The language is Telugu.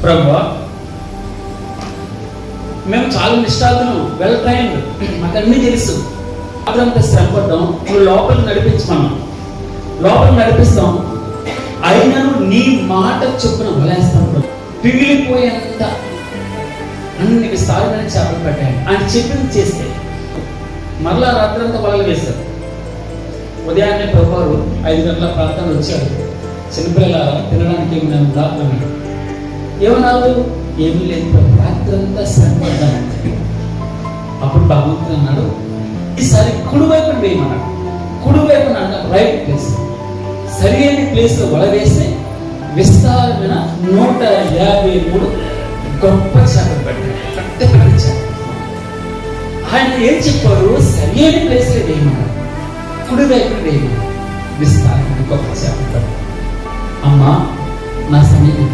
ప్రభువా, మేము చాలా నిష్ఠాతులు, వెల్ ట్రైన్డ్, మాకు అన్నీ తెలుసు, అదంతా శ్రమపడ్డాం, నువ్వు లోపలికి నడిపించమన్నాం, లోపలికి నడిపిస్తాం, అయినను నీ మాట చొప్పున వలేస్తాం. పిగిలిపోయేంత అన్ని విస్తారమైన చేపలు పెట్టాయి. ఆయన చెప్పింది చేస్తే మరలా రాత్రంతా వలలు వేశారు. ఉదయాన్నే ప్రభువారు 5 గంటల ప్రాంతాలు వచ్చారు. చిన్నపిల్లల తినడానికి ఏమైనా ఉందా అని. ఏమన్నారు? ఏమీ లేదు ప్రభు, రాత్రంతా శ్రమపడ్డాను. అప్పుడు భగవంతుడు అన్నాడు, ఈసారి కుడివైపున వేయమన్నాడు. కుడివైపున అన్నాడు, రైట్ ప్లేస్, సరి అయిన ప్లేస్ లో వల వేస్తే విస్తారమైన 153 గొప్ప చేపలు పెట్టాడు. కట్టెపరిచాడు. ఆయన ఏం చెప్పారు? సరి అయిన ప్లేస్ లో వేయమన్నాడు, కుడివైపున వేయమన్నాడు, విస్తారమైన గొప్ప చేపలు పెట్టాడు. అమ్మా, నా సమీపం